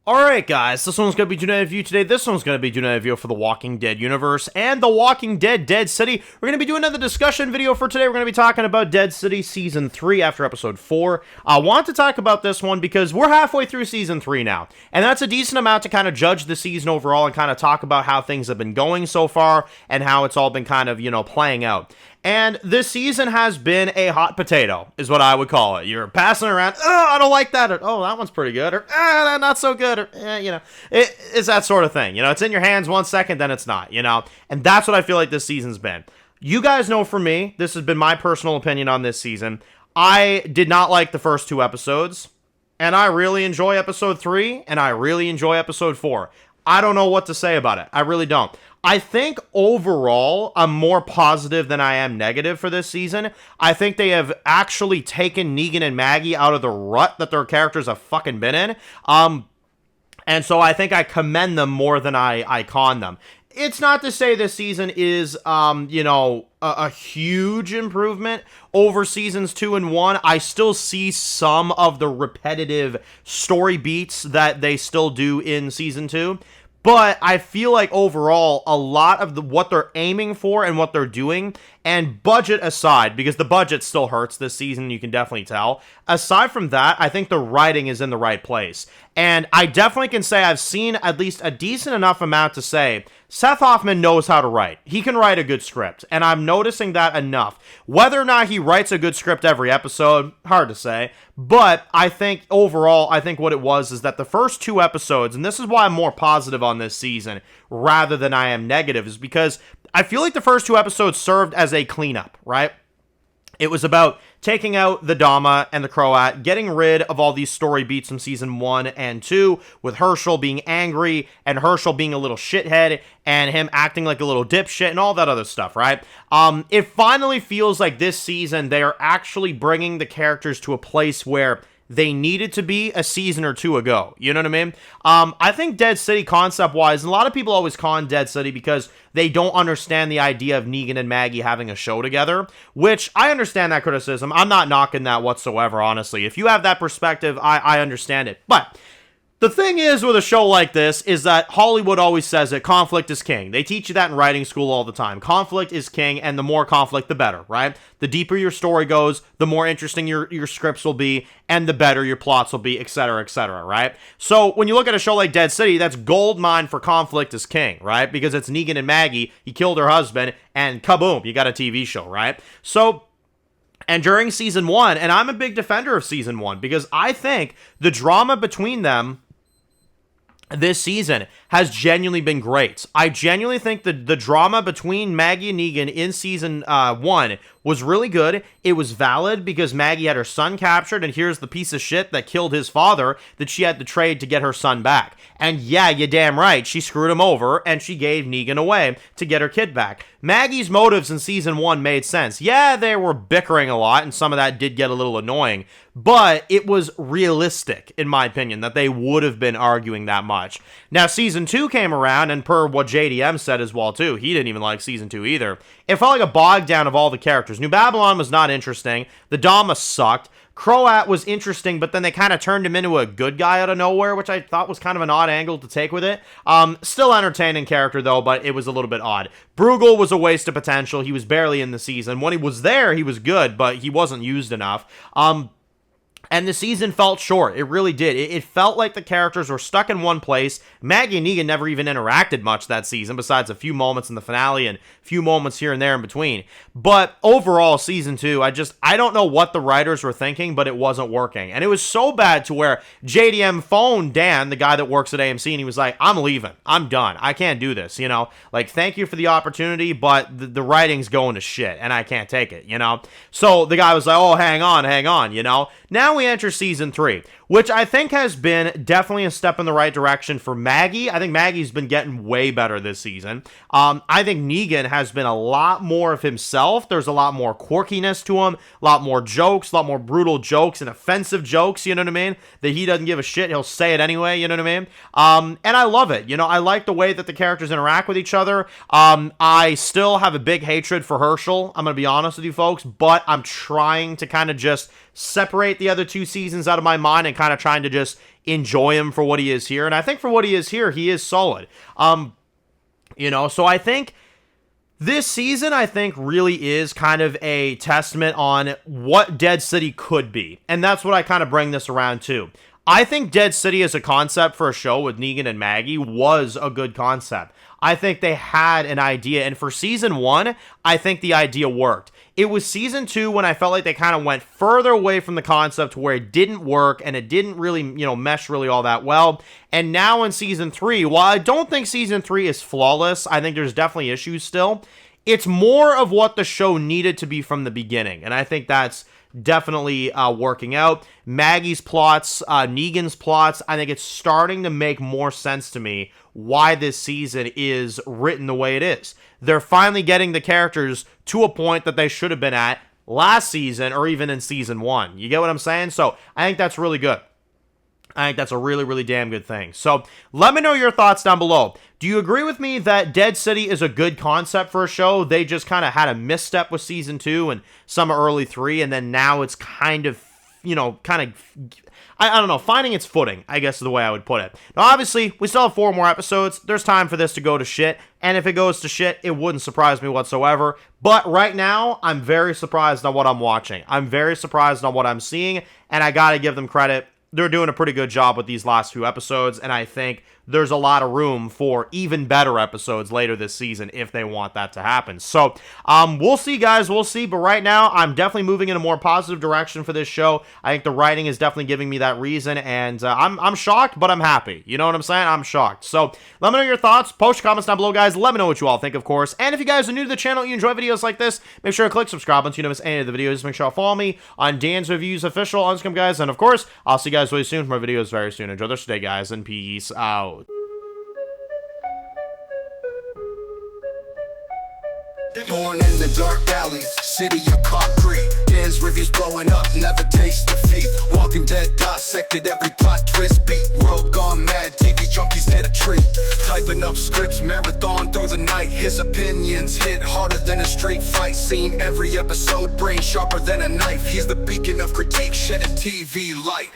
Alright guys, this one's going to be doing a review today. This one's going to be doing a review for The Walking Dead universe and The Walking Dead Dead City. We're going to be doing another discussion video for today. We're going to be talking about Dead City Season 3 after Episode 4. I want to talk about this one because we're halfway through Season 3 now. And that's a decent amount to kind of judge the season overall and kind of talk about how things have been going so far and how it's all been kind of, playing out. And this season has been a hot potato, is what I would call it. You're passing around, oh, I don't like that, or oh, that one's pretty good, or not so good, or it's that sort of thing. It's in your hands 1 second, then it's not, And that's what I feel like this season's been. You guys know from me, this has been my personal opinion on this season. I did not like the first 2 episodes, and I really enjoy episode 3, and I really enjoy episode 4. I don't know what to say about it. I really don't. I think overall, I'm more positive than I am negative for this season. I think they have actually taken Negan and Maggie out of the rut that their characters have fucking been in. And so I think I commend them more than I con them. It's not to say this season is, a huge improvement over seasons 2 and 1. I still see some of the repetitive story beats that they still do in season 2. But I feel like overall, a lot of what they're aiming for and what they're doing, and budget aside, because the budget still hurts this season, you can definitely tell. Aside from that, I think the writing is in the right place. And I definitely can say I've seen at least a decent enough amount to say Seth Hoffman knows how to write. He can write a good script, and I'm noticing that enough. Whether or not he writes a good script every episode, hard to say. But I think overall, what it was is that the first 2 episodes, and this is why I'm more positive on this season rather than I am negative, is because I feel like the first 2 episodes served as a cleanup, right? It was about taking out the Dama and the Croat, getting rid of all these story beats from season 1 and 2, with Hershel being angry, and Hershel being a little shithead, and him acting like a little dipshit, and all that other stuff, right? It finally feels like this season, they are actually bringing the characters to a place where they needed to be a season or 2 ago. You know what I mean? I think Dead City concept-wise, and a lot of people always con Dead City because they don't understand the idea of Negan and Maggie having a show together, which I understand that criticism. I'm not knocking that whatsoever, honestly. If you have that perspective, I understand it. But the thing is with a show like this is that Hollywood always says that conflict is king. They teach you that in writing school all the time. Conflict is king, and the more conflict, the better, right? The deeper your story goes, the more interesting your scripts will be, and the better your plots will be, etc., right? So when you look at a show like Dead City, that's gold mine for conflict is king, right? Because it's Negan and Maggie, he killed her husband, and kaboom, you got a TV show, right? So, and during season 1, and I'm a big defender of season 1, because I think the drama between them this season has genuinely been great. I genuinely think that the drama between Maggie and Negan in season 1 was really good. It was valid because Maggie had her son captured, and here's the piece of shit that killed his father that she had to trade to get her son back. And yeah, you're damn right, she screwed him over, and she gave Negan away to get her kid back. Maggie's motives in season 1 made sense. Yeah, they were bickering a lot, and some of that did get a little annoying, but it was realistic, in my opinion, that they would have been arguing that much. Now, season 2 came around, and per what JDM said as well, too, he didn't even like season 2 either. It felt like a bog down of all the characters. New Babylon was not interesting. The Dama sucked. Croat was interesting, but then they kind of turned him into a good guy out of nowhere, which I thought was kind of an odd angle to take with it. Still entertaining character, though, but it was a little bit odd. Bruegel was a waste of potential. He was barely in the season. When he was there, he was good, but he wasn't used enough. And the season felt short. It really did. It felt like the characters were stuck in one place. Maggie and Negan never even interacted much that season, besides a few moments in the finale and a few moments here and there in between. But overall, season 2, I don't know what the writers were thinking, but it wasn't working. And it was so bad to where JDM phoned Dan, the guy that works at AMC, and he was like, I'm leaving. I'm done. I can't do this, thank you for the opportunity, but the writing's going to shit, and I can't take it, So the guy was like, oh, hang on, Now we enter season 3, which I think has been definitely a step in the right direction for Maggie. I think Maggie's been getting way better this season. I think Negan has been a lot more of himself. There's a lot more quirkiness to him, a lot more jokes, a lot more brutal jokes and offensive jokes, you know what I mean? That he doesn't give a shit. He'll say it anyway, you know what I mean? And I love it. I like the way that the characters interact with each other. I still have a big hatred for Hershel. I'm going to be honest with you folks, but I'm trying to kind of just separate the other 2 seasons out of my mind and kind of trying to just enjoy him for what he is here. And I think for what he is here, he is solid. So I think this season, I think, really is kind of a testament on what Dead City could be. And that's what I kind of bring this around to. I think Dead City as a concept for a show with Negan and Maggie was a good concept. I think they had an idea, and for season 1, I think the idea worked. It was season 2 when I felt like they kind of went further away from the concept where it didn't work and it didn't really, mesh really all that well. And now in season 3, while I don't think season 3 is flawless, I think there's definitely issues still. It's more of what the show needed to be from the beginning, and I think that's definitely working out. Maggie's plots, Negan's plots, I think it's starting to make more sense to me why this season is written the way it is. They're finally getting the characters to a point that they should have been at last season or even in season 1. You get what I'm saying? So I think that's really good. I think that's a really, really damn good thing. So let me know your thoughts down below. Do you agree with me that Dead City is a good concept for a show? They just kind of had a misstep with season 2 and some early 3, and then now it's kind of, I don't know, finding its footing, I guess is the way I would put it. Now, obviously, we still have 4 more episodes. There's time for this to go to shit, and if it goes to shit, it wouldn't surprise me whatsoever. But right now, I'm very surprised on what I'm watching. I'm very surprised on what I'm seeing, and I gotta give them credit. They're doing a pretty good job with these last few episodes, and I think there's a lot of room for even better episodes later this season if they want that to happen. So, we'll see, guys. We'll see. But right now, I'm definitely moving in a more positive direction for this show. I think the writing is definitely giving me that reason, and I'm shocked, but I'm happy. You know what I'm saying? I'm shocked. So, let me know your thoughts. Post your comments down below, guys. Let me know what you all think, of course. And if you guys are new to the channel, you enjoy videos like this, make sure to click subscribe so you don't miss any of the videos. Make sure to follow me on Dan's Reviews Official on Instagram, guys. And, of course, I'll see you guys really soon for my videos very soon. Enjoy the day, guys, and peace out. Born in the dark alleys, city of concrete. Dan's reviews blowing up, never taste defeat. Walking Dead dissected every plot twist beat. World gone mad, TV junkies hit a treat. Typing up scripts, marathon through the night. His opinions hit harder than a straight fight scene. Every episode, brain sharper than a knife. He's the beacon of critique, shedding TV light.